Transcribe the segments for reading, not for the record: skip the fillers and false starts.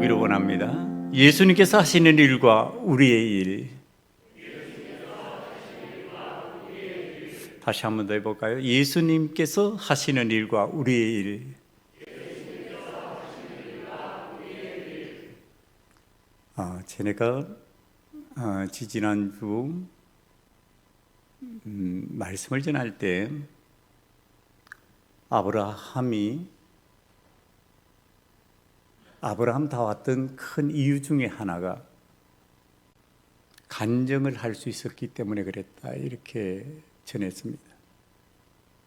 나누기를 원합니다. 예수님께서 하시는 일과 우리의 일. 다시 한 번 더 해볼까요? 예수님께서 하시는 일과 우리의 일. 제가 지지난주 말씀을 전할 때 아브라함 다 왔던 큰 이유 중에 하나가 간증을 할 수 있었기 때문에 그랬다, 이렇게 전했습니다.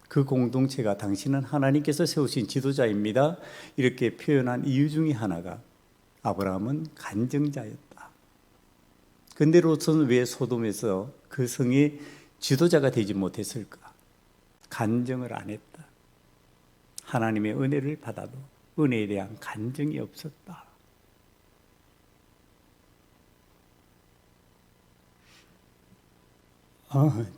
그 공동체가 당신은 하나님께서 세우신 지도자입니다, 이렇게 표현한 이유 중에 하나가 아브라함은 간증자였다. 근데 롯은 왜 소돔에서 그 성의 지도자가 되지 못했을까? 간증을 안 했다. 하나님의 은혜를 받아도 은혜에 대한 간증이 없었다.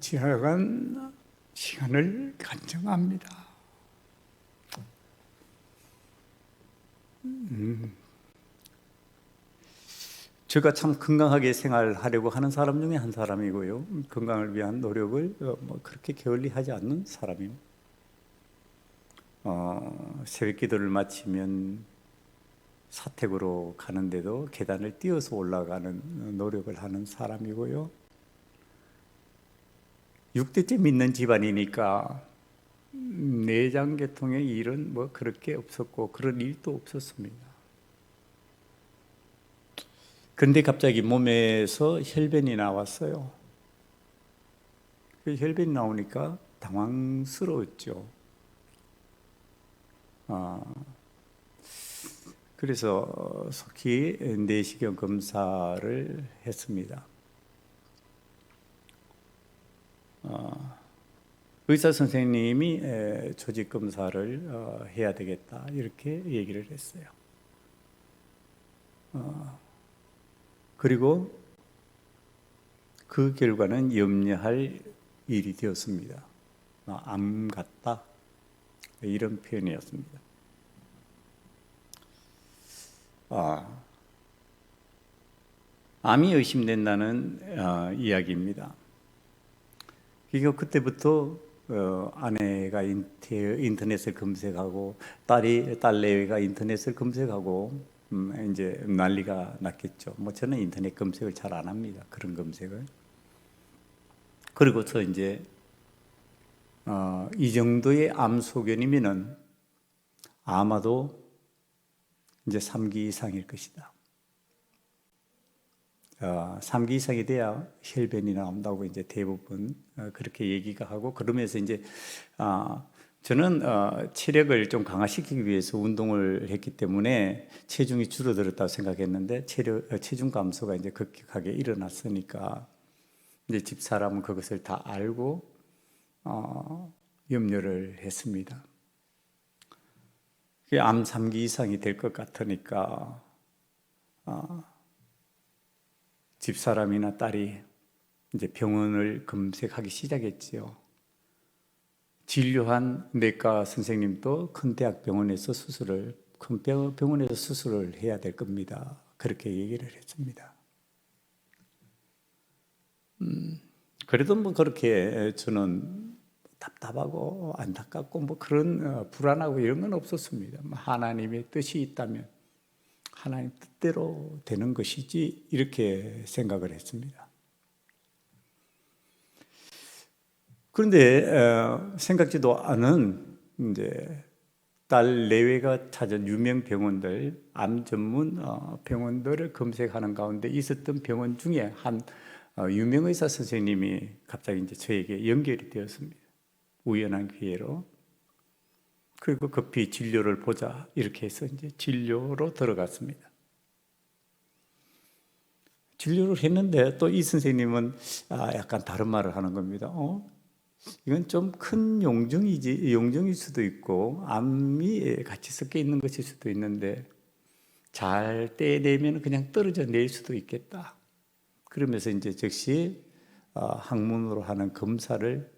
지나간 시간을 간증합니다. 제가 참 건강하게 생활하려고 하는 사람 중에 한 사람이고요. 건강을 위한 노력을 그렇게 게을리 하지 않는 사람입니다. 새벽 기도를 마치면 사택으로 가는데도 계단을 뛰어서 올라가는 노력을 하는 사람이고요. 6대째 믿는 집안이니까 내장계통의 일은 그렇게 없었고 그런 일도 없었습니다. 그런데 갑자기 몸에서 혈변이 나왔어요. 그 혈변이 나오니까 당황스러웠죠. 그래서 속히 내시경 검사를 했습니다. 의사 선생님이 조직 검사를 해야 되겠다, 이렇게 얘기를 했어요. 그리고 그 결과는 염려할 일이 되었습니다. 암 같다, 이런 표현이었습니다. 암이 의심된다는 이야기입니다. 그러니까 그때부터 아내가 인터넷을 검색하고 딸 내외가 인터넷을 검색하고 이제 난리가 났겠죠. 저는 인터넷 검색을 잘 안 합니다. 그런 검색을. 그리고서 이제 이 정도의 암 소견이면은 아마도 이제 3기 이상일 것이다. 3기 이상이 돼야 혈변이 나온다고 이제 대부분 그렇게 얘기가 하고, 그러면서 이제 저는 체력을 좀 강화시키기 위해서 운동을 했기 때문에 체중이 줄어들었다고 생각했는데 체중 감소가 이제 급격하게 일어났으니까 이제 집사람은 그것을 다 알고 염려를 했습니다. 암 3기 이상이 될 것 같으니까 집사람이나 딸이 이제 병원을 검색하기 시작했지요. 진료한 내과 선생님도 큰 병원에서 수술을 해야 될 겁니다, 그렇게 얘기를 했습니다. 그래도 그렇게 저는 답답하고 안타깝고 그런 불안하고 이런 건 없었습니다. 하나님의 뜻이 있다면 하나님 뜻대로 되는 것이지, 이렇게 생각을 했습니다. 그런데 생각지도 않은 이제 딸 내외가 찾은 유명 병원들, 암 전문 병원들을 검색하는 가운데 있었던 병원 중에 한 유명 의사 선생님이 갑자기 이제 저에게 연결이 되었습니다. 우연한 기회로. 그리고 급히 진료를 보자, 이렇게 해서 이제 진료로 들어갔습니다. 진료를 했는데 또 이 선생님은 약간 다른 말을 하는 겁니다. 이건 좀 큰 용종일 수도 있고 암이 같이 섞여 있는 것일 수도 있는데 잘 떼내면 그냥 떨어져 내릴 수도 있겠다. 그러면서 이제 즉시 항문으로 하는 검사를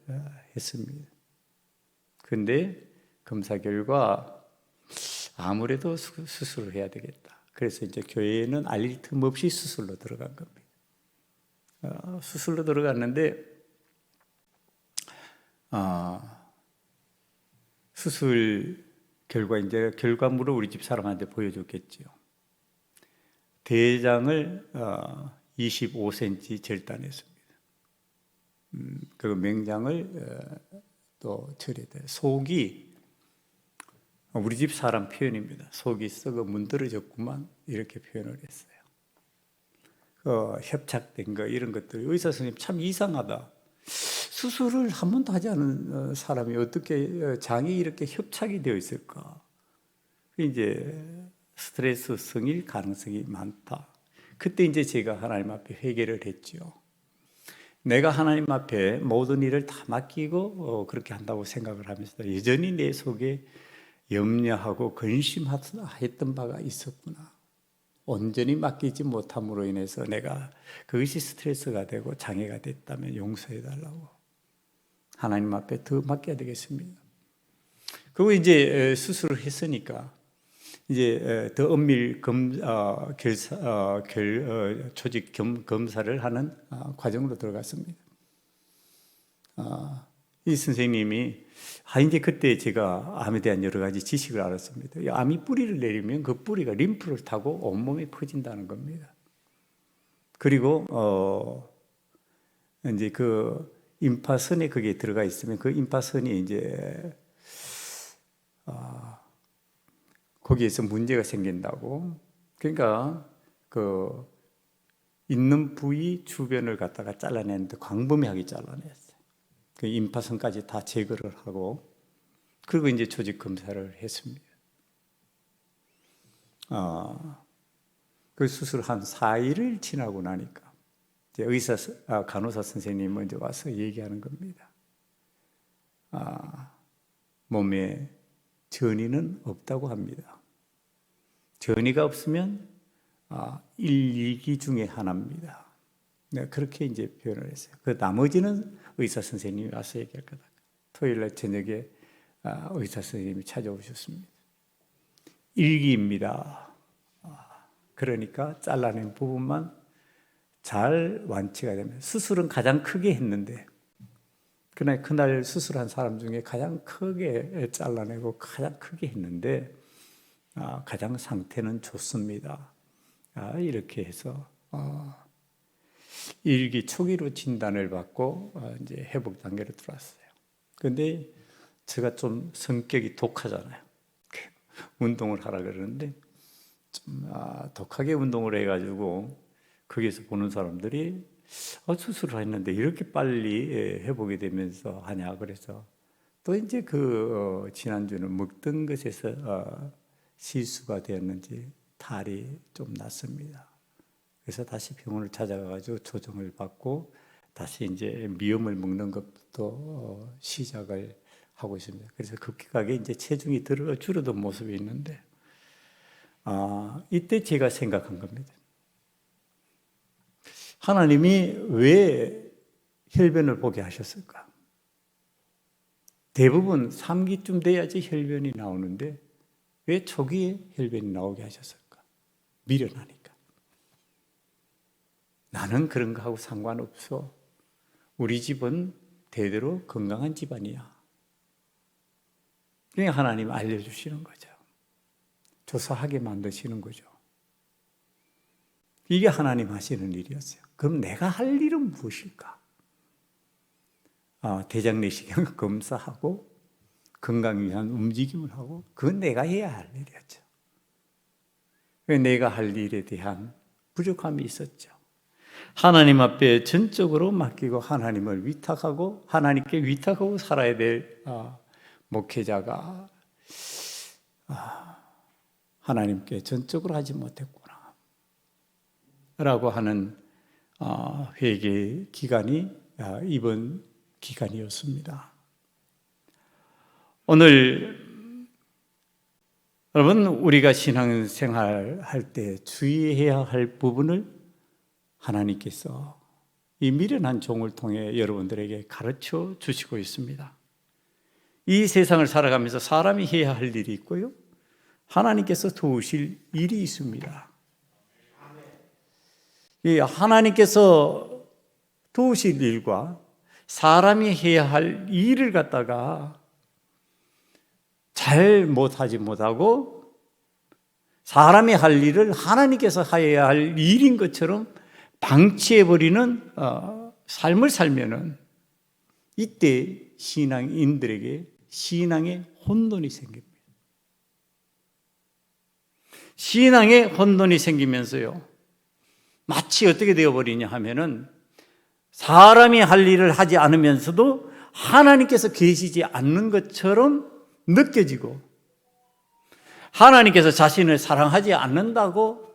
했습니다. 그런데 검사 결과 아무래도 수술을 해야 되겠다, 그래서 이제 교회에는 알릴 틈 없이 수술로 들어간 겁니다. 수술로 들어갔는데 수술 결과 이제 결과물을 우리 집 사람한테 보여줬겠지요. 대장을 25cm 절단했습니다. 그리고 맹장을 또 처리했어요. 속이 우리 집 사람 표현입니다. 속이 썩어 문드러졌구만 이렇게 표현을 했어요. 협착된 거 이런 것들 의사 선생님 참 이상하다. 수술을 한 번도 하지 않은 사람이 어떻게 장이 이렇게 협착이 되어 있을까? 이제 스트레스성일 가능성이 많다. 그때 이제 제가 하나님 앞에 회개를 했죠. 내가 하나님 앞에 모든 일을 다 맡기고 그렇게 한다고 생각을 하면서 여전히 내 속에 염려하고 근심했던 바가 있었구나. 온전히 맡기지 못함으로 인해서 내가 그것이 스트레스가 되고 장애가 됐다면 용서해달라고 하나님 앞에 더 맡겨야 되겠습니다. 그리고 이제 수술을 했으니까 이제 더 엄밀 조직 검사를 하는 과정으로 들어갔습니다. 이 선생님이 이제 그때 제가 암에 대한 여러 가지 지식을 알았습니다. 암이 뿌리를 내리면 그 뿌리가 림프를 타고 온몸에 퍼진다는 겁니다. 그리고 이제 그 임파선에 그게 들어가 있으면 그 임파선이 이제 거기에서 문제가 생긴다고. 그러니까 그 있는 부위 주변을 갖다가 잘라내는데 광범위하게 잘라냈어요. 그 임파선까지 다 제거를 하고 그리고 이제 조직 검사를 했습니다. 그 수술 한 4일을 지나고 나니까 이제 간호사 선생님이 먼저 와서 얘기하는 겁니다. 몸에 전이는 없다고 합니다. 전이가 없으면 1, 2기 중에 하나입니다. 네, 그렇게 이제 표현을 했어요. 그 나머지는 의사 선생님이 와서 얘기할 거다. 토요일 날 저녁에 의사 선생님이 찾아오셨습니다. 1기입니다. 그러니까 잘라낸 부분만 잘 완치가 되면 수술은 가장 크게 했는데 그날 수술한 사람 중에 가장 크게 잘라내고 가장 크게 했는데 가장 상태는 좋습니다. 이렇게 해서 1기 초기로 진단을 받고 이제 회복 단계로 들어왔어요. 그런데 제가 좀 성격이 독하잖아요. 운동을 하라 그러는데 좀 독하게 운동을 해가지고 거기서 보는 사람들이 수술을 했는데 이렇게 빨리 회복이 되면서 하냐 그래서 또 이제 지난주는 먹던 것에서 실수가 되었는지 탈이 좀 났습니다. 그래서 다시 병원을 찾아가가지고 조정을 받고 다시 이제 미음을 먹는 것부터 시작을 하고 있습니다. 그래서 급격하게 이제 체중이 줄어든 모습이 있는데 이때 제가 생각한 겁니다. 하나님이 왜 혈변을 보게 하셨을까? 대부분 3기쯤 돼야지 혈변이 나오는데 왜 초기에 혈변이 나오게 하셨을까? 미련하니까. 나는 그런 거하고 상관없어. 우리 집은 대대로 건강한 집안이야. 그냥 하나님 알려주시는 거죠. 조사하게 만드시는 거죠. 이게 하나님 하시는 일이었어요. 그럼 내가 할 일은 무엇일까? 대장 내시경 검사하고 건강 위한 움직임을 하고 그건 내가 해야 할 일이었죠. 내가 할 일에 대한 부족함이 있었죠. 하나님 앞에 전적으로 맡기고 하나님을 위탁하고 하나님께 위탁하고 살아야 될 목회자가 하나님께 전적으로 하지 못했구나 라고 하는 회개 기간이 이번 기간이었습니다. 오늘 여러분 우리가 신앙생활 할 때 주의해야 할 부분을 하나님께서 이 미련한 종을 통해 여러분들에게 가르쳐 주시고 있습니다. 이 세상을 살아가면서 사람이 해야 할 일이 있고요. 하나님께서 도우실 일이 있습니다. 하나님께서 도우실 일과 사람이 해야 할 일을 갖다가 잘 못하고 사람이 할 일을 하나님께서 해야 할 일인 것처럼 방치해버리는 삶을 살면은 이때 신앙인들에게 신앙의 혼돈이 생깁니다. 신앙의 혼돈이 생기면서요, 마치 어떻게 되어버리냐 하면은 사람이 할 일을 하지 않으면서도 하나님께서 계시지 않는 것처럼 느껴지고 하나님께서 자신을 사랑하지 않는다고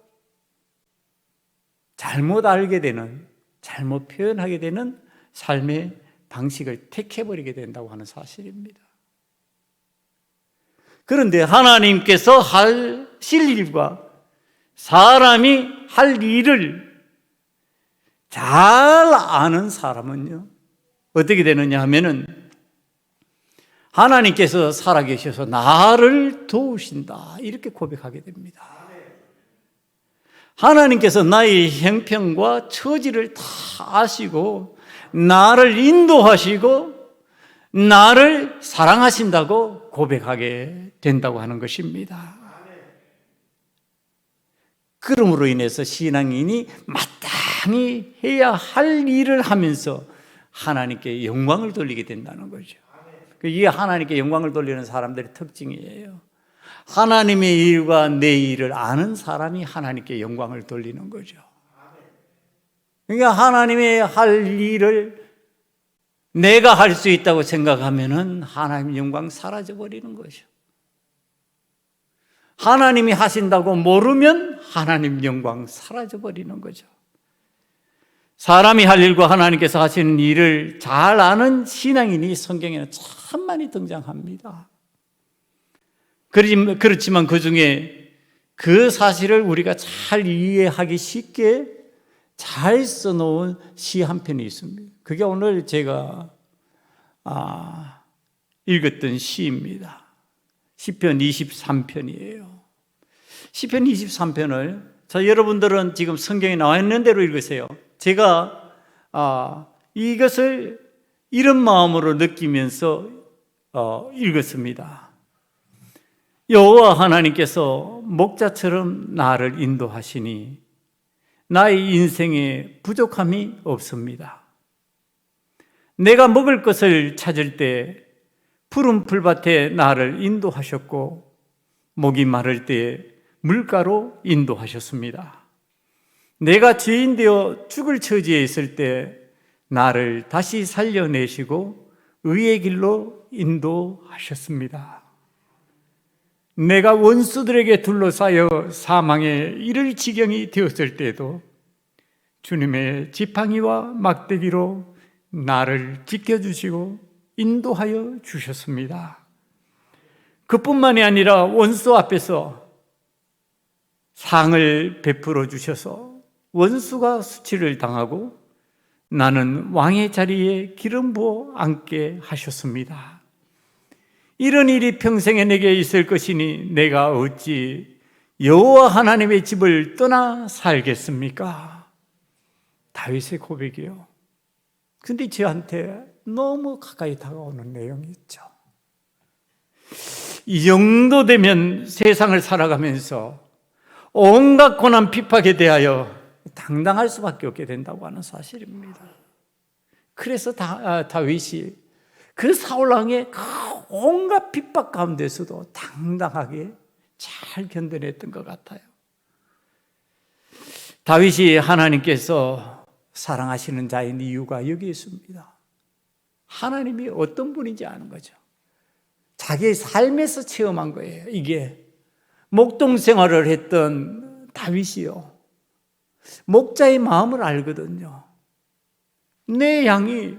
잘못 알게 되는, 잘못 표현하게 되는 삶의 방식을 택해버리게 된다고 하는 사실입니다. 그런데 하나님께서 하실 일과 사람이 할 일을 잘 아는 사람은요, 어떻게 되느냐 하면은 하나님께서 살아계셔서 나를 도우신다, 이렇게 고백하게 됩니다. 하나님께서 나의 형편과 처지를 다 아시고 나를 인도하시고 나를 사랑하신다고 고백하게 된다고 하는 것입니다. 그러므로 인해서 신앙인이 마땅히 해야 할 일을 하면서 하나님께 영광을 돌리게 된다는 거죠. 이게 하나님께 영광을 돌리는 사람들의 특징이에요. 하나님의 일과 내 일을 아는 사람이 하나님께 영광을 돌리는 거죠. 그러니까 하나님의 할 일을 내가 할 수 있다고 생각하면은 하나님의 영광 사라져 버리는 거죠. 하나님이 하신다고 모르면 하나님 영광 사라져 버리는 거죠. 사람이 할 일과 하나님께서 하시는 일을 잘 아는 신앙인이 성경에는 참 많이 등장합니다. 그렇지만 그 중에 그 사실을 우리가 잘 이해하기 쉽게 잘 써놓은 시 한 편이 있습니다. 그게 오늘 제가 읽었던 시입니다. 시편 23편이에요. 시편 23편을 여러분들은 지금 성경에 나와 있는 대로 읽으세요. 제가 이것을 이런 마음으로 느끼면서 읽었습니다. 여호와 하나님께서 목자처럼 나를 인도하시니 나의 인생에 부족함이 없습니다. 내가 먹을 것을 찾을 때 푸른 풀밭에 나를 인도하셨고 목이 마를 때 물가로 인도하셨습니다. 내가 죄인 되어 죽을 처지에 있을 때 나를 다시 살려내시고 의의 길로 인도하셨습니다. 내가 원수들에게 둘러싸여 사망에 이를 지경이 되었을 때도 주님의 지팡이와 막대기로 나를 지켜주시고 인도하여 주셨습니다. 그뿐만이 아니라 원수 앞에서 상을 베풀어 주셔서 원수가 수치를 당하고 나는 왕의 자리에 기름 부어 앉게 하셨습니다. 이런 일이 평생에 내게 있을 것이니 내가 어찌 여호와 하나님의 집을 떠나 살겠습니까? 다윗의 고백이요. 근데 저한테 너무 가까이 다가오는 내용이 있죠. 이 정도 되면 세상을 살아가면서 온갖 고난 핍박에 대하여 당당할 수밖에 없게 된다고 하는 사실입니다. 그래서 다윗이 그 사울왕의 온갖 핍박 가운데서도 당당하게 잘 견뎌냈던 것 같아요. 다윗이 하나님께서 사랑하시는 자인 이유가 여기 있습니다. 하나님이 어떤 분인지 아는 거죠. 자기의 삶에서 체험한 거예요. 이게 목동 생활을 했던 다윗이요, 목자의 마음을 알거든요. 내 양이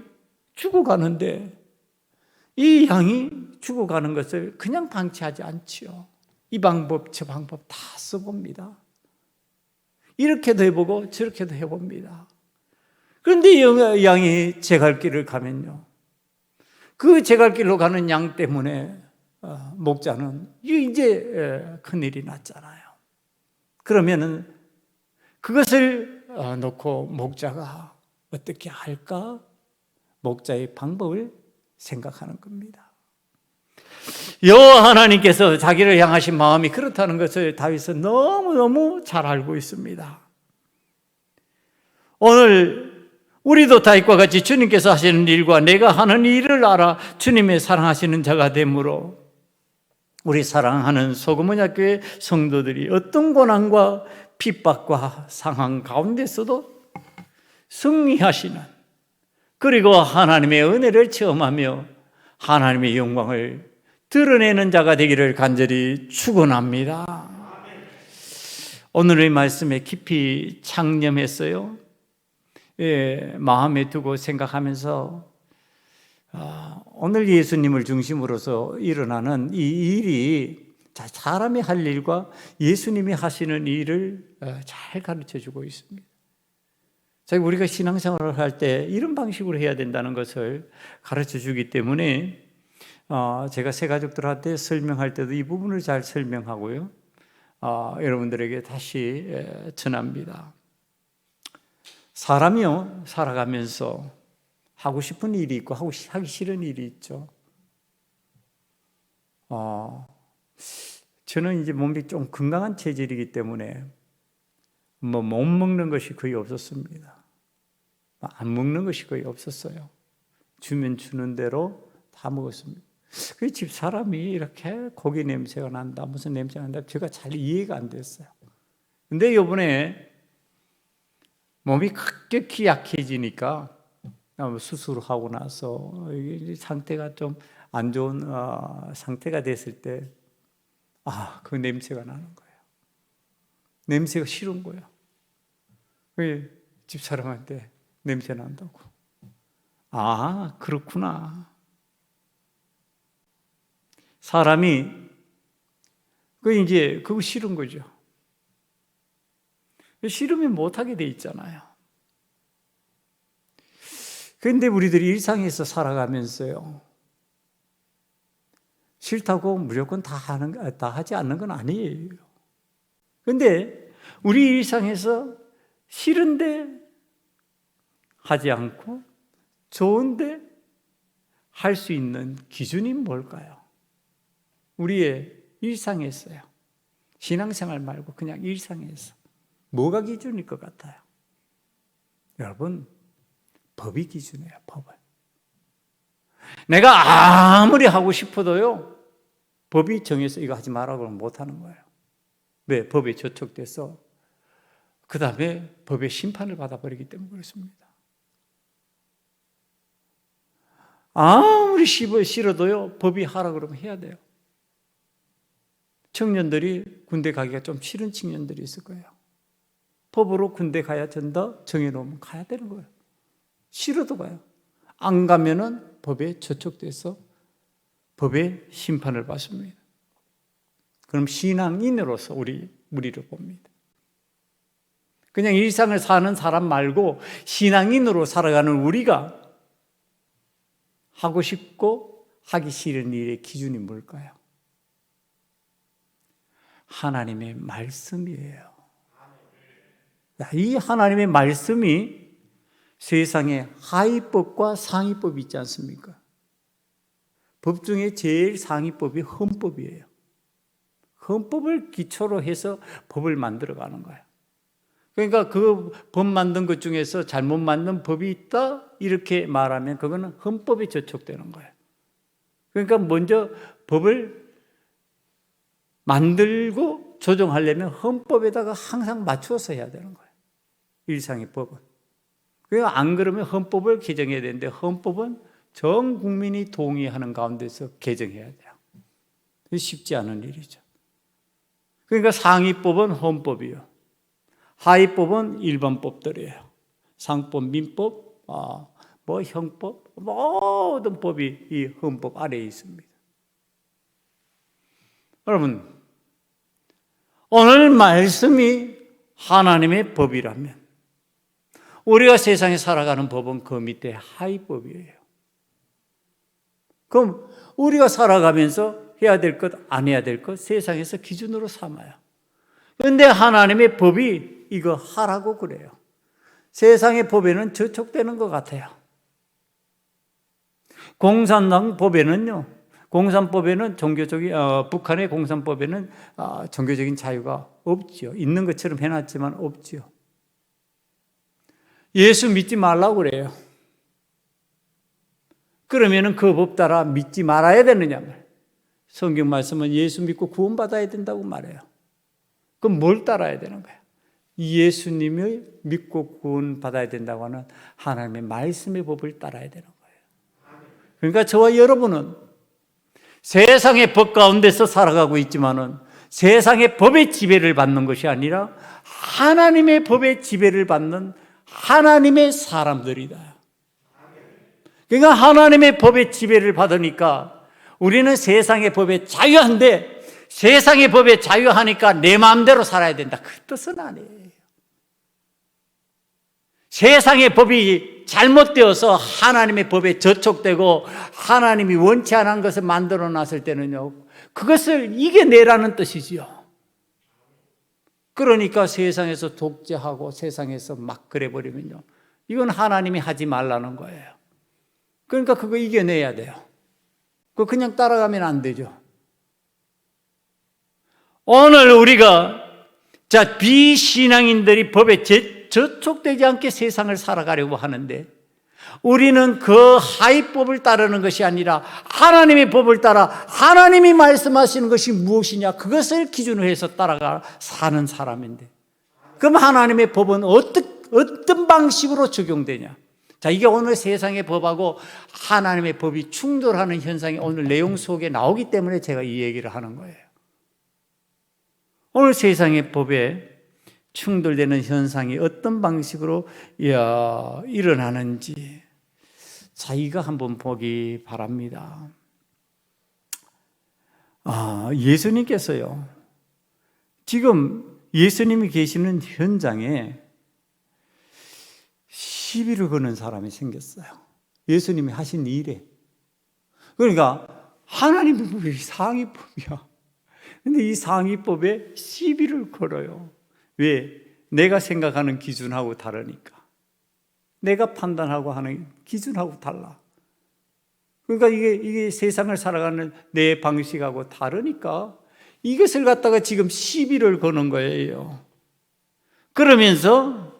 죽어가는데 이 양이 죽어가는 것을 그냥 방치하지 않지요. 이 방법 저 방법 다 써봅니다. 이렇게도 해보고 저렇게도 해봅니다. 그런데 양이 제 갈 길을 가면요, 그 제 갈 길로 가는 양 때문에 목자는 이제 큰일이 났잖아요. 그러면은 그것을 놓고 목자가 어떻게 할까? 목자의 방법을 생각하는 겁니다. 여호와 하나님께서 자기를 향하신 마음이 그렇다는 것을 다윗은 너무너무 잘 알고 있습니다. 오늘 우리도 다윗과 같이 주님께서 하시는 일과 내가 하는 일을 알아 주님의 사랑하시는 자가 되므로 우리 사랑하는 소금언약교회 성도들이 어떤 고난과 핍박과 상황 가운데서도 승리하시는, 그리고 하나님의 은혜를 체험하며 하나님의 영광을 드러내는 자가 되기를 간절히 축원합니다. 오늘의 말씀에 깊이 창념했어요. 마음에 두고 생각하면서 오늘 예수님을 중심으로서 일어나는 이 일이 사람이 할 일과 예수님이 하시는 일을 잘 가르쳐주고 있습니다. 우리가 신앙생활을 할 때 이런 방식으로 해야 된다는 것을 가르쳐주기 때문에 제가 새 가족들한테 설명할 때도 이 부분을 잘 설명하고요, 여러분들에게 다시 전합니다. 사람이요, 살아가면서 하고 싶은 일이 있고 하기 싫은 일이 있죠. 저는 이제 몸이 좀 건강한 체질이기 때문에 못 먹는 것이 거의 없었습니다. 안 먹는 것이 거의 없었어요. 주면 주는 대로 다 먹었습니다. 그 집 사람이 이렇게 고기 냄새가 난다, 무슨 냄새가 난다, 제가 잘 이해가 안 됐어요. 근데 이번에 몸이 급격히 약해지니까 수술하고 나서 상태가 좀 안 좋은 상태가 됐을 때 그 냄새가 나는 거예요. 냄새가 싫은 거예요. 집사람한테 냄새 난다고. 그렇구나. 사람이 그거 싫은 거죠. 싫으면 못하게 돼 있잖아요. 그런데 우리들이 일상에서 살아가면서요, 싫다고 무조건 다 하지 않는 건 아니에요. 그런데 우리 일상에서 싫은데 하지 않고 좋은데 할 수 있는 기준이 뭘까요? 우리의 일상에서요. 신앙생활 말고 그냥 일상에서 뭐가 기준일 것 같아요? 여러분, 법이 기준이에요. 법을. 내가 아무리 하고 싶어도요, 법이 정해서 이거 하지 말라고 하면 못하는 거예요. 왜? 법에 저촉돼서 그 다음에 법의 심판을 받아버리기 때문에 그렇습니다. 아무리 싫어도요, 법이 하라 그러면 해야 돼요. 청년들이 군대 가기가 좀 싫은 청년들이 있을 거예요. 법으로 군대 가야 된다 정해놓으면 가야 되는 거예요. 싫어도 가요. 안 가면은 법에 저촉돼서 법의 심판을 받습니다. 그럼 신앙인으로서 우리를 봅니다. 그냥 일상을 사는 사람 말고 신앙인으로 살아가는 우리가 하고 싶고 하기 싫은 일의 기준이 뭘까요? 하나님의 말씀이에요. 이 하나님의 말씀이 세상에 하위법과 상위법이 있지 않습니까? 법 중에 제일 상위법이 헌법이에요. 헌법을 기초로 해서 법을 만들어가는 거예요. 그러니까 그 법 만든 것 중에서 잘못 만든 법이 있다 이렇게 말하면 그거는 헌법에 저촉되는 거예요. 그러니까 먼저 법을 만들고 조정하려면 헌법에다가 항상 맞추어서 해야 되는 거예요. 일상의 법은. 그러니까 안 그러면 헌법을 개정해야 되는데 헌법은 전 국민이 동의하는 가운데서 개정해야 돼요. 쉽지 않은 일이죠. 그러니까 상위법은 헌법이요. 하위법은 일반 법들이에요. 상법, 민법, 형법, 모든 법이 이 헌법 아래에 있습니다. 여러분, 오늘 말씀이 하나님의 법이라면 우리가 세상에 살아가는 법은 그 밑에 하위법이에요. 그럼 우리가 살아가면서 해야 될 것, 안 해야 될 것 세상에서 기준으로 삼아요. 그런데 하나님의 법이 이거 하라고 그래요. 세상의 법에는 저촉되는 것 같아요. 공산당 법에는요, 공산법에는 북한의 공산법에는 종교적인 자유가 없죠. 있는 것처럼 해놨지만 없죠. 예수 믿지 말라고 그래요. 그러면은 그 법 따라 믿지 말아야 되느냐 말이에요. 성경 말씀은 예수 믿고 구원받아야 된다고 말해요. 그럼 뭘 따라야 되는 거예요? 예수님을 믿고 구원받아야 된다고 하는 하나님의 말씀의 법을 따라야 되는 거예요. 그러니까 저와 여러분은 세상의 법 가운데서 살아가고 있지만은 세상의 법의 지배를 받는 것이 아니라 하나님의 법의 지배를 받는 하나님의 사람들이다. 그러니까 하나님의 법의 지배를 받으니까 우리는 세상의 법에 자유한데 세상의 법에 자유하니까 내 마음대로 살아야 된다. 그 뜻은 아니에요. 세상의 법이 잘못되어서 하나님의 법에 저촉되고 하나님이 원치 않은 것을 만들어 놨을 때는요, 그것을 이겨내라는 뜻이지요. 그러니까 세상에서 독재하고 세상에서 막 그래버리면요, 이건 하나님이 하지 말라는 거예요. 그러니까 그거 이겨내야 돼요. 그거 그냥 따라가면 안 되죠. 오늘 우리가 비신앙인들이 법에 저촉되지 않게 세상을 살아가려고 하는데 우리는 그 하위법을 따르는 것이 아니라 하나님의 법을 따라 하나님이 말씀하시는 것이 무엇이냐 그것을 기준으로 해서 따라가 사는 사람인데, 그럼 하나님의 법은 어떤 방식으로 적용되냐? 자, 이게 오늘 세상의 법하고 하나님의 법이 충돌하는 현상이 오늘 내용 속에 나오기 때문에 제가 이 얘기를 하는 거예요. 오늘 세상의 법에 충돌되는 현상이 어떤 방식으로 일어나는지, 자, 이거 한번 보기 바랍니다. 예수님께서요, 지금 예수님이 계시는 현장에 시비를 거는 사람이 생겼어요. 예수님이 하신 일에. 그러니까 하나님의 법이 상위법이야. 근데 이 상위법에 시비를 걸어요. 왜? 내가 생각하는 기준하고 다르니까. 내가 판단하고 하는 기준하고 달라. 그러니까 이게 세상을 살아가는 내 방식하고 다르니까 이것을 갖다가 지금 시비를 거는 거예요. 그러면서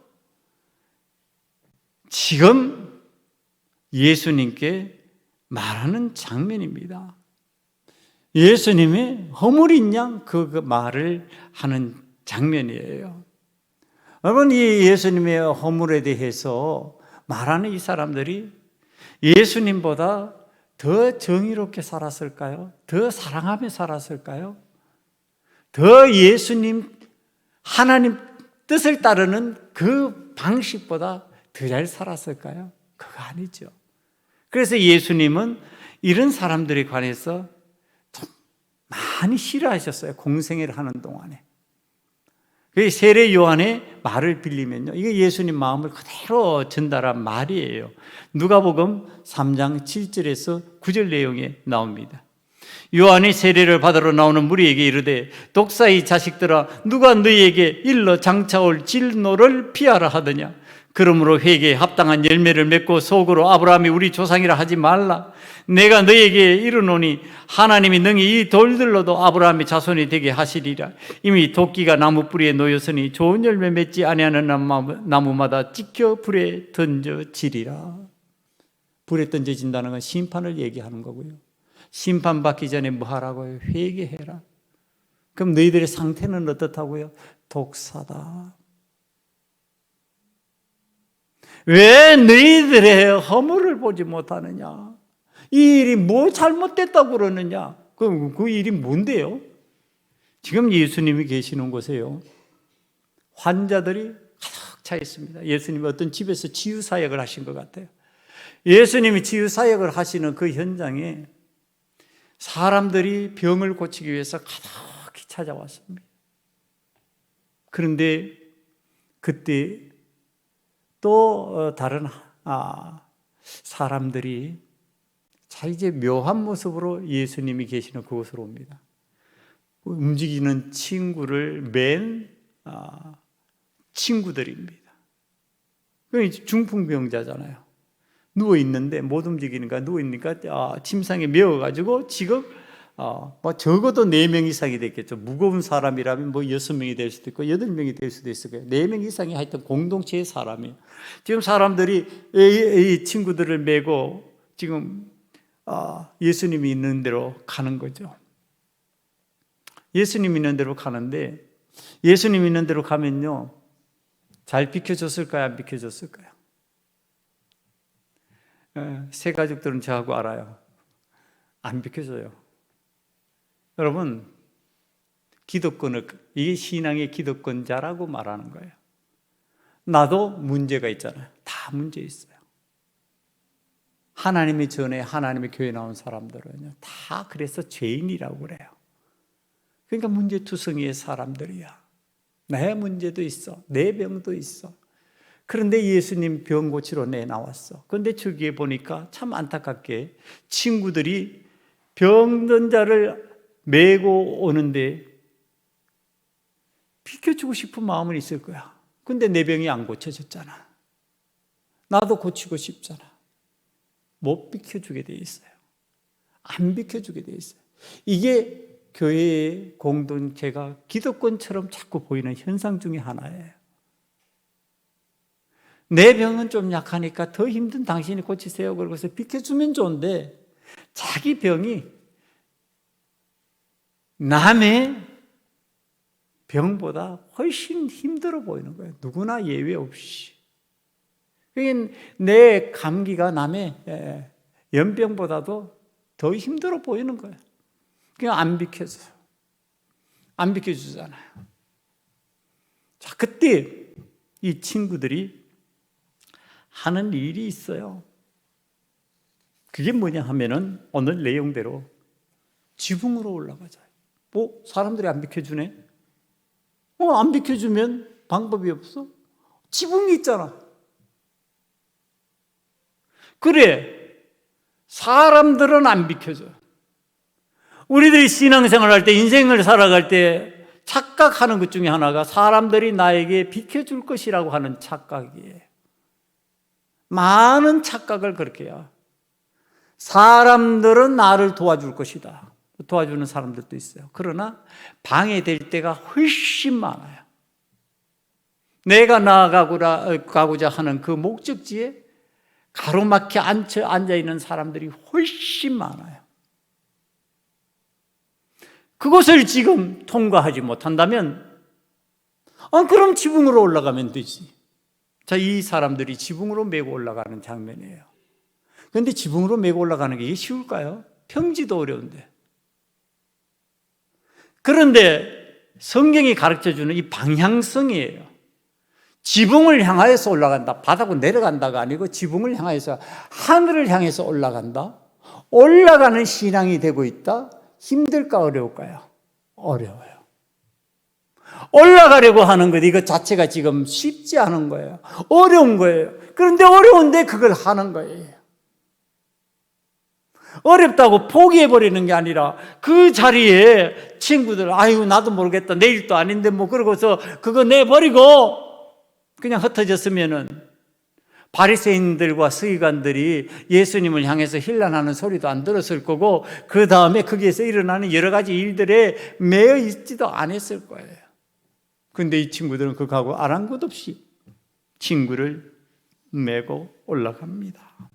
지금 예수님께 말하는 장면입니다. 예수님이 허물인 양 그 말을 하는 장면이에요. 여러분, 이 예수님의 허물에 대해서 말하는 이 사람들이 예수님보다 더 정의롭게 살았을까요? 더 사랑하며 살았을까요? 더 예수님, 하나님 뜻을 따르는 그 방식보다 더 잘 살았을까요? 그거 아니죠. 그래서 예수님은 이런 사람들에 관해서 좀 많이 싫어하셨어요. 공생애를 하는 동안에. 세례 요한의 말을 빌리면요, 이게 예수님 마음을 그대로 전달한 말이에요. 누가복음 3장 7절에서 9절 내용에 나옵니다. 요한이 세례를 받으러 나오는 무리에게 이르되 독사의 자식들아, 누가 너희에게 일러 장차올 진노를 피하라 하더냐? 그러므로 회개에 합당한 열매를 맺고 속으로 아브라함이 우리 조상이라 하지 말라. 내가 너희에게 이르노니 하나님이 능히 이 돌들로도 아브라함의 자손이 되게 하시리라. 이미 도끼가 나무 뿌리에 놓였으니 좋은 열매 맺지 아니하는 나무마다 찍혀 불에 던져지리라. 불에 던져진다는 건 심판을 얘기하는 거고요. 심판받기 전에 뭐 하라고요? 회개해라. 그럼 너희들의 상태는 어떻다고요? 독사다. 왜 너희들의 허물을 보지 못하느냐? 이 일이 뭐 잘못됐다고 그러느냐? 그 일이 뭔데요? 지금 예수님이 계시는 곳에요, 환자들이 가득 차 있습니다. 예수님이 어떤 집에서 치유사역을 하신 것 같아요. 예수님이 치유사역을 하시는 그 현장에 사람들이 병을 고치기 위해서 가득히 찾아왔습니다. 그런데 그때 또 다른 사람들이 자, 이제 묘한 모습으로 예수님이 계시는 그곳으로 옵니다. 움직이는 친구를 맨 친구들입니다. 중풍병자잖아요. 누워있는데 못 움직이니까 누워있으니까 침상에 메어가지고 지금 뭐 적어도 4명 이상이 됐겠죠. 무거운 사람이라면 뭐 6명이 될 수도 있고 8명이 될 수도 있을 거예요. 4명 이상이 하여튼 공동체의 사람이에요. 지금 사람들이 이 친구들을 메고 지금 예수님이 있는 데로 가는 거죠. 예수님 있는 데로 가는데, 예수님 있는 데로 가면요, 잘 비켜줬을까요? 안 비켜줬을까요? 새 가족들은 저하고 알아요. 안 비켜줘요. 여러분, 기득권을, 이게 신앙의 기득권자라고 말하는 거예요. 나도 문제가 있잖아요. 다 문제 있어요. 하나님의 전에 하나님의 교회에 나온 사람들은요, 다 그래서 죄인이라고 그래요. 그러니까 문제투성이의 사람들이야. 내 문제도 있어. 내 병도 있어. 그런데 예수님 병 고치러 나왔어. 그런데 저기에 보니까 참 안타깝게 친구들이 병든 자를 메고 오는데 비켜주고 싶은 마음은 있을 거야. 근데 내 병이 안 고쳐졌잖아. 나도 고치고 싶잖아. 못 비켜주게 돼 있어요. 안 비켜주게 돼 있어요. 이게 교회의 공동체가 기득권처럼 자꾸 보이는 현상 중에 하나예요. 내 병은 좀 약하니까 더 힘든 당신이 고치세요. 그러고서 비켜주면 좋은데 자기 병이 남의 병보다 훨씬 힘들어 보이는 거예요. 누구나 예외 없이. 내 감기가 남의 연병보다도 더 힘들어 보이는 거예요. 그냥 안 비켜줘요. 안 비켜주잖아요. 자, 그때 이 친구들이 하는 일이 있어요. 그게 뭐냐 하면은 오늘 내용대로 지붕으로 올라가자. 사람들이 안 비켜주네? 안 비켜주면 방법이 없어? 지붕이 있잖아. 그래, 사람들은 안 비켜줘. 우리들이 신앙생활 할 때, 인생을 살아갈 때 착각하는 것 중에 하나가 사람들이 나에게 비켜줄 것이라고 하는 착각이에요. 많은 착각을 그렇게 해요. 사람들은 나를 도와줄 것이다. 도와주는 사람들도 있어요. 그러나 방해될 때가 훨씬 많아요. 내가 나아가고자 하는 그 목적지에 가로막혀 앉아있는 사람들이 훨씬 많아요. 그것을 지금 통과하지 못한다면 그럼 지붕으로 올라가면 되지. 자, 이 사람들이 지붕으로 메고 올라가는 장면이에요. 그런데 지붕으로 메고 올라가는 게 쉬울까요? 평지도 어려운데. 그런데 성경이 가르쳐주는 이 방향성이에요. 지붕을 향하여서 올라간다. 바닥으로 내려간다가 아니고 지붕을 향하여서, 하늘을 향해서 올라간다. 올라가는 신앙이 되고 있다. 힘들까 어려울까요? 어려워요. 올라가려고 하는 것, 이것 자체가 지금 쉽지 않은 거예요. 어려운 거예요. 그런데 어려운데 그걸 하는 거예요. 어렵다고 포기해버리는 게 아니라 그 자리에 친구들, 아유, 나도 모르겠다. 내일도 아닌데 뭐 그러고서 그거 내버리고 그냥 흩어졌으면은 바리새인들과 서기관들이 예수님을 향해서 힐난하는 소리도 안 들었을 거고, 그 다음에 거기에서 일어나는 여러 가지 일들에 매여 있지도 않았을 거예요. 그런데 이 친구들은 그거하고 아랑곳 없이 친구를 메고 올라갑니다.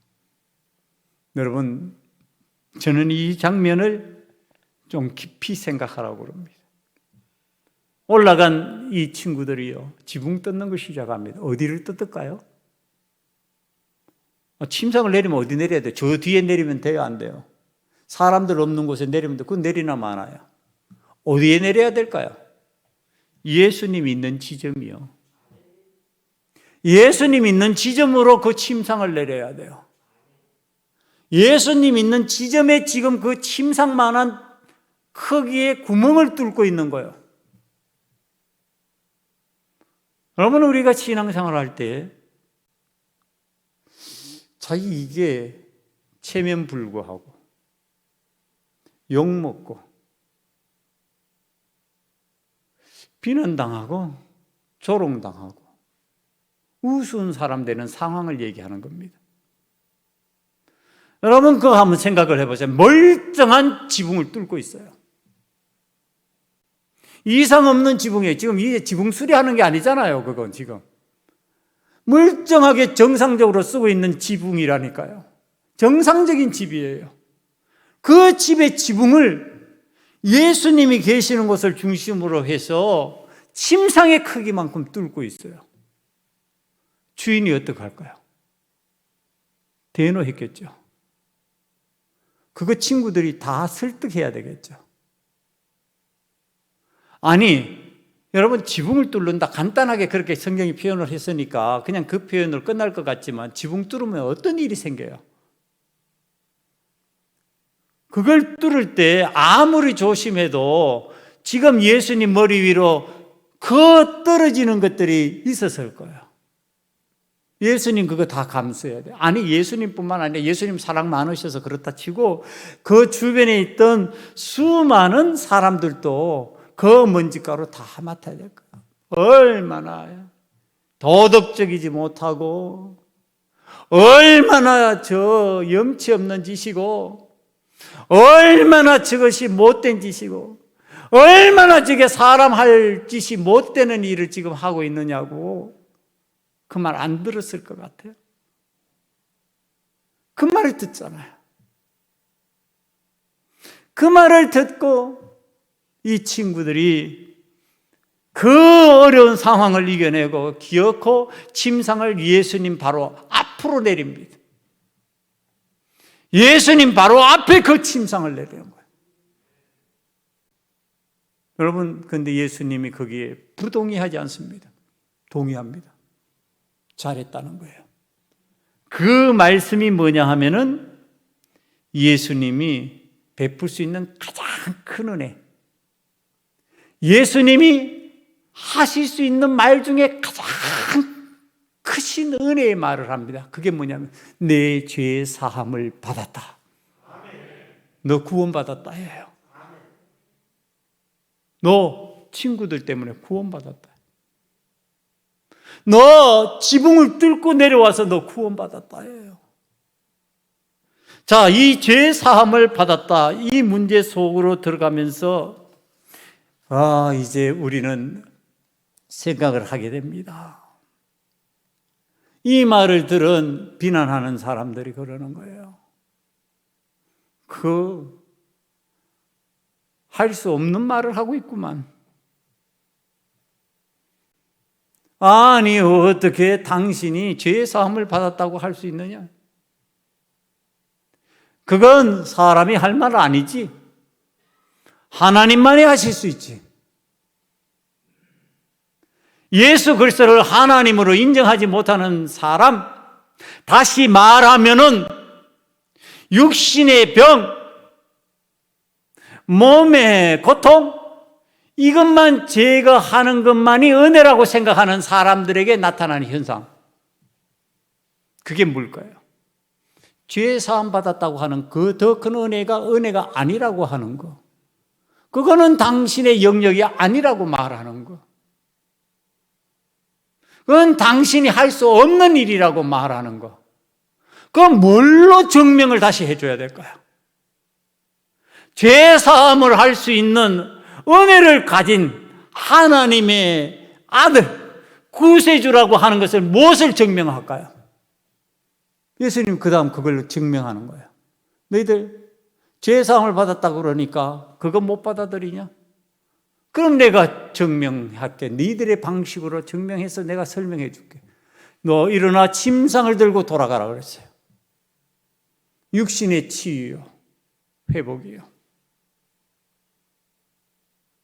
여러분, 저는 이 장면을 좀 깊이 생각하라고 그럽니다. 올라간 이 친구들이요, 지붕 뜯는 걸 시작합니다. 어디를 뜯을까요? 침상을 내리면 어디 내려야 돼요? 저 뒤에 내리면 돼요? 안 돼요? 사람들 없는 곳에 내리면 돼요? 그건 내리나 마나요? 어디에 내려야 될까요? 예수님 있는 지점이요. 예수님 있는 지점으로 그 침상을 내려야 돼요. 예수님 있는 지점에 지금 그 침상만한 크기의 구멍을 뚫고 있는 거예요. 여러분, 우리가 신앙생활 할 때 이게 체면 불구하고 욕먹고 비난당하고 조롱당하고 우스운 사람 되는 상황을 얘기하는 겁니다. 여러분 그거 한번 생각을 해보세요. 멀쩡한 지붕을 뚫고 있어요. 이상 없는 지붕이에요. 지금 이게 지붕 수리하는 게 아니잖아요. 그건 지금 멀쩡하게 정상적으로 쓰고 있는 지붕이라니까요. 정상적인 집이에요. 그 집의 지붕을 예수님이 계시는 곳을 중심으로 해서 침상의 크기만큼 뚫고 있어요. 주인이 어떻게 할까요? 대노했겠죠. 그거 친구들이 다 설득해야 되겠죠. 아니, 여러분 지붕을 뚫는다 간단하게 그렇게 성경이 표현을 했으니까 그냥 그 표현으로 끝날 것 같지만 지붕 뚫으면 어떤 일이 생겨요? 그걸 뚫을 때 아무리 조심해도 지금 예수님 머리 위로 그 떨어지는 것들이 있었을 거예요. 예수님 그거 다 감수해야 돼요. 아니 예수님뿐만 아니라 예수님 사랑 많으셔서 그렇다 치고 그 주변에 있던 수많은 사람들도 그 먼지가루 다 맡아야 될 거예요. 얼마나 도덕적이지 못하고 얼마나 저 염치 없는 짓이고 얼마나 저것이 못된 짓이고 얼마나 저게 사람 할 짓이 못되는 일을 지금 하고 있느냐고 그 말 안 들었을 것 같아요. 그 말을 듣잖아요. 그 말을 듣고 이 친구들이 그 어려운 상황을 이겨내고 기어코 침상을 예수님 바로 앞으로 내립니다. 예수님 바로 앞에 그 침상을 내리는 거예요. 여러분, 근데 예수님이 거기에 부동의하지 않습니다. 동의합니다. 잘했다는 거예요. 그 말씀이 뭐냐 하면은 예수님이 베풀 수 있는 가장 큰 은혜, 예수님이 하실 수 있는 말 중에 가장 크신 은혜의 말을 합니다. 그게 뭐냐면 내 죄 사함을 받았다. 너 구원받았다 예요. 너 친구들 때문에 구원받았다. 너 지붕을 뚫고 내려와서 너 구원받았다 예요. 자, 이 죄 사함을 받았다 이 문제 속으로 들어가면서 이제 우리는 생각을 하게 됩니다. 이 말을 들은 비난하는 사람들이 그러는 거예요. 할 수 없는 말을 하고 있구만. 아니 어떻게 당신이 죄 사함을 받았다고 할 수 있느냐? 그건 사람이 할 말 아니지. 하나님만이 하실 수 있지. 예수 그리스도를 하나님으로 인정하지 못하는 사람, 다시 말하면은 육신의 병, 몸의 고통, 이것만 제거하는 것만이 은혜라고 생각하는 사람들에게 나타나는 현상, 그게 뭘까요? 죄 사함 받았다고 하는 그 더 큰 은혜가 아니라고 하는 거, 그거는 당신의 영역이 아니라고 말하는 거, 그건 당신이 할 수 없는 일이라고 말하는 거, 그건 뭘로 증명을 다시 해줘야 될까요? 죄 사함을 할 수 있는 은혜를 가진 하나님의 아들, 구세주라고 하는 것을 무엇을 증명할까요? 예수님 그 다음 그걸 증명하는 거예요. 너희들 죄 사함을 받았다고 그러니까 그거 못 받아들이냐? 그럼 내가 증명할게. 너희들의 방식으로 증명해서 내가 설명해 줄게. 너 일어나 침상을 들고 돌아가라 그랬어요. 육신의 치유요, 회복이요.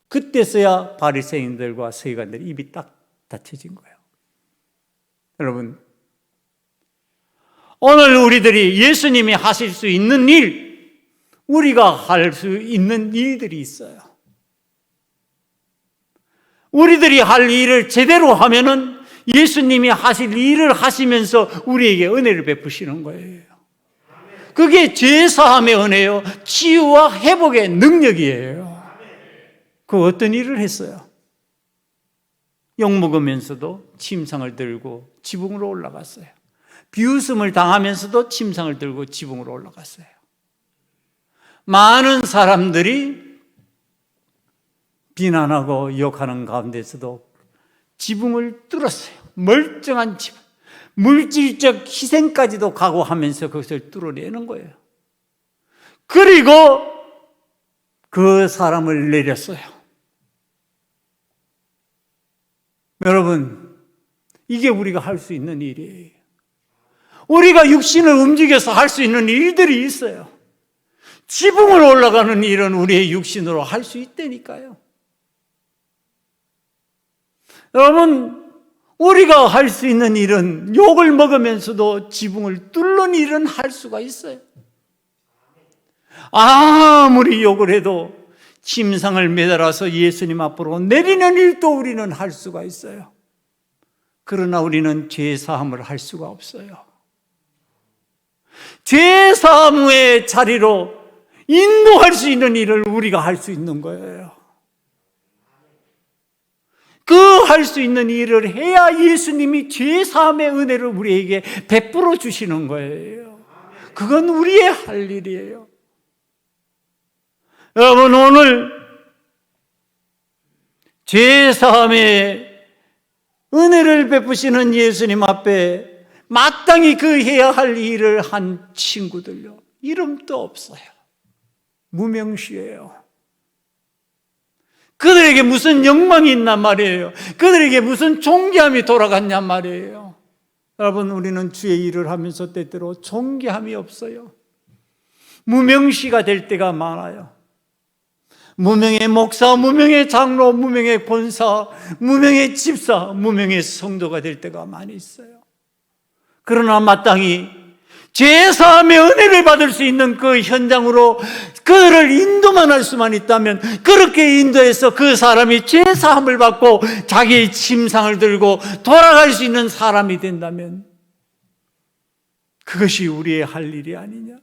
그때서야 바리새인들과 서기관들의 입이 딱 닫혀진 거예요. 여러분, 오늘 우리들이 예수님이 하실 수 있는 일, 우리가 할 수 있는 일들이 있어요. 우리들이 할 일을 제대로 하면은 예수님이 하실 일을 하시면서 우리에게 은혜를 베푸시는 거예요. 그게 죄사함의 은혜요, 치유와 회복의 능력이에요. 그 어떤 일을 했어요? 욕먹으면서도 침상을 들고 지붕으로 올라갔어요. 비웃음을 당하면서도 침상을 들고 지붕으로 올라갔어요. 많은 사람들이 비난하고 욕하는 가운데서도 지붕을 뚫었어요. 멀쩡한 지붕, 물질적 희생까지도 각오하면서 그것을 뚫어내는 거예요. 그리고 그 사람을 내렸어요. 여러분, 이게 우리가 할 수 있는 일이에요. 우리가 육신을 움직여서 할 수 있는 일들이 있어요. 지붕을 올라가는 일은 우리의 육신으로 할 수 있다니까요. 여러분, 우리가 할 수 있는 일은 욕을 먹으면서도 지붕을 뚫는 일은 할 수가 있어요. 아무리 욕을 해도 침상을 매달아서 예수님 앞으로 내리는 일도 우리는 할 수가 있어요. 그러나 우리는 죄사함을 할 수가 없어요. 죄사함의 자리로 인도할 수 있는 일을 우리가 할 수 있는 거예요. 그 할 수 있는 일을 해야 예수님이 죄사함의 은혜를 우리에게 베풀어 주시는 거예요. 그건 우리의 할 일이에요. 여러분, 오늘 죄사함의 은혜를 베푸시는 예수님 앞에 마땅히 그 해야 할 일을 한 친구들요, 이름도 없어요. 무명시예요. 그들에게 무슨 영광이 있단 말이에요. 그들에게 무슨 존귀함이 돌아갔냔 말이에요. 여러분, 우리는 주의 일을 하면서 때때로 존귀함이 없어요. 무명시가 될 때가 많아요. 무명의 목사, 무명의 장로, 무명의 권사, 무명의 집사, 무명의 성도가 될 때가 많이 있어요. 그러나 마땅히 죄사함의 은혜를 받을 수 있는 그 현장으로 그를 인도만 할 수만 있다면, 그렇게 인도해서 그 사람이 죄사함을 받고 자기의 침상을 들고 돌아갈 수 있는 사람이 된다면 그것이 우리의 할 일이 아니냐?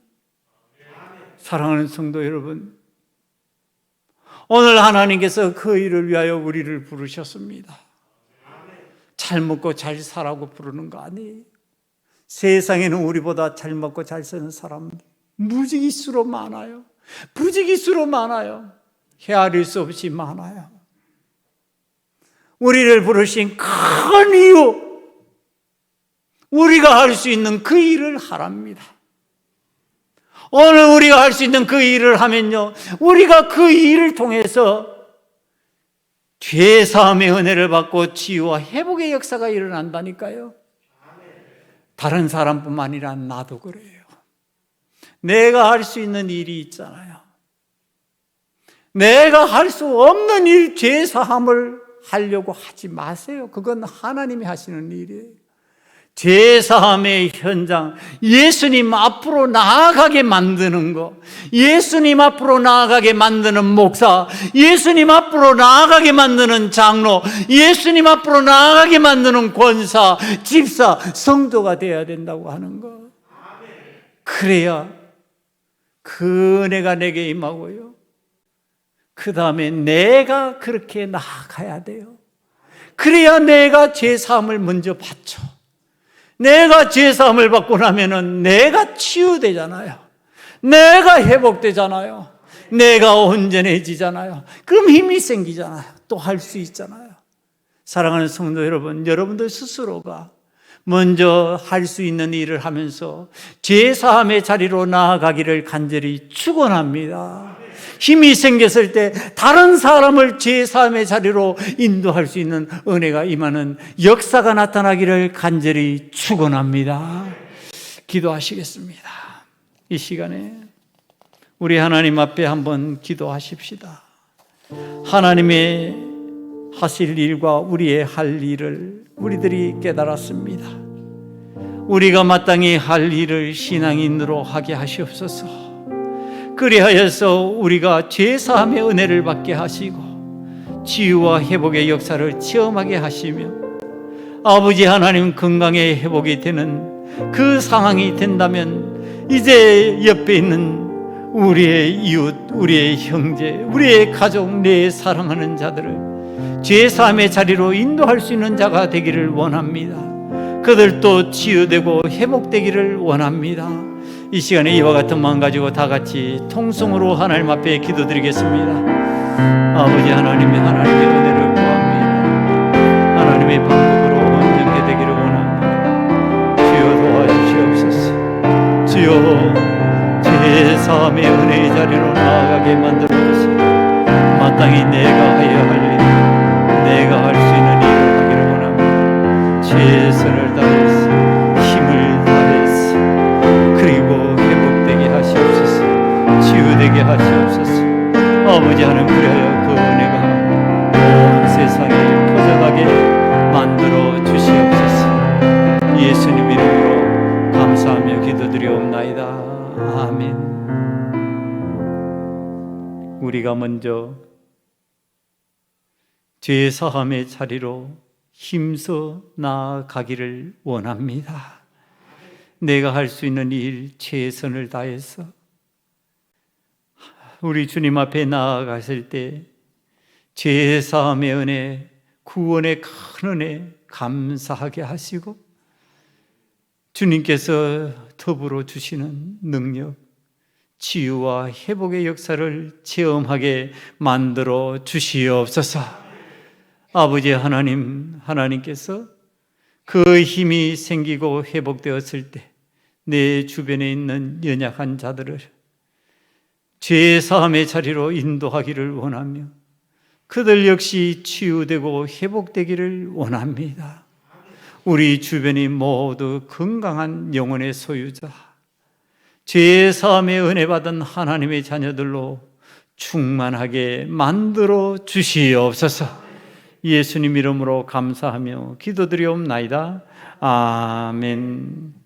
사랑하는 성도 여러분, 오늘 하나님께서 그 일을 위하여 우리를 부르셨습니다. 잘 먹고 잘 사라고 부르는 거 아니에요. 세상에는 우리보다 잘 먹고 잘 사는 사람 무지기수로 많아요. 부지기수로 많아요. 헤아릴 수 없이 많아요. 우리를 부르신 큰 이유, 우리가 할 수 있는 그 일을 하랍니다. 오늘 우리가 할 수 있는 그 일을 하면요, 우리가 그 일을 통해서 죄사함의 은혜를 받고 치유와 회복의 역사가 일어난다니까요. 다른 사람뿐만 아니라 나도 그래요. 내가 할 수 있는 일이 있잖아요. 내가 할 수 없는 일, 죄사함을 하려고 하지 마세요. 그건 하나님이 하시는 일이에요. 죄사함의 현장, 예수님 앞으로 나아가게 만드는 것, 예수님 앞으로 나아가게 만드는 목사, 예수님 앞으로 나아가게 만드는 장로, 예수님 앞으로 나아가게 만드는 권사, 집사, 성도가 되어야 된다고 하는 것. 그래야 그 은혜가 내게 임하고요, 그 다음에 내가 그렇게 나아가야 돼요. 그래야 내가 죄사함을 먼저 받죠. 내가 죄사함을 받고 나면은 내가 치유되잖아요. 내가 회복되잖아요. 내가 온전해지잖아요. 그럼 힘이 생기잖아요. 또 할 수 있잖아요. 사랑하는 성도 여러분, 여러분들 스스로가 먼저 할 수 있는 일을 하면서 죄사함의 자리로 나아가기를 간절히 축원합니다. 힘이 생겼을 때 다른 사람을 죄사함의 자리로 인도할 수 있는 은혜가 임하는 역사가 나타나기를 간절히 축원합니다. 기도하시겠습니다. 이 시간에 우리 하나님 앞에 한번 기도하십시다. 하나님의 하실 일과 우리의 할 일을 우리들이 깨달았습니다. 우리가 마땅히 할 일을 신앙인으로 하게 하시옵소서. 그리하여서 우리가 죄사함의 은혜를 받게 하시고 치유와 회복의 역사를 체험하게 하시며, 아버지 하나님, 건강의 회복이 되는 그 상황이 된다면 이제 옆에 있는 우리의 이웃, 우리의 형제, 우리의 가족, 내 사랑하는 자들을 죄 사함의 자리로 인도할 수 있는 자가 되기를 원합니다. 그들도 치유되고 회복되기를 원합니다. 이 시간에 이와 같은 마음 가지고 다 같이 통성으로 하나님 앞에 기도드리겠습니다. 아버지 하나님의 은혜를 구합니다. 하나님의 방법으로 온전케 되기를 원합니다. 주여 도와주시옵소서. 주여 죄 사함의 은혜의 자리로 나아가게 만들어주시고 마땅히 내가 해야 할 일, 내가 할 수 있는 일을 하기를 원합니다. 최선을 다해서 힘을 다해서 그리고 회복되게 하시옵소서. 치유되게 하시옵소서. 아버지 하나님, 그리하여 그 은혜가 온 세상에 퍼져가게 만들어 주시옵소서. 예수님 이름으로 감사하며 기도드리옵나이다. 아멘. 우리가 먼저 죄 사함의 자리로 힘써 나아가기를 원합니다. 내가 할 수 있는 일 최선을 다해서 우리 주님 앞에 나아가실 때 죄 사함의 은혜, 구원의 큰 은혜 감사하게 하시고 주님께서 더불어 주시는 능력, 치유와 회복의 역사를 체험하게 만들어 주시옵소서. 아버지 하나님, 하나님께서 그 힘이 생기고 회복되었을 때 내 주변에 있는 연약한 자들을 죄 사함의 자리로 인도하기를 원하며 그들 역시 치유되고 회복되기를 원합니다. 우리 주변이 모두 건강한 영혼의 소유자, 죄 사함의 은혜 받은 하나님의 자녀들로 충만하게 만들어 주시옵소서. 예수님 이름으로 감사하며 기도드리옵나이다. 아멘.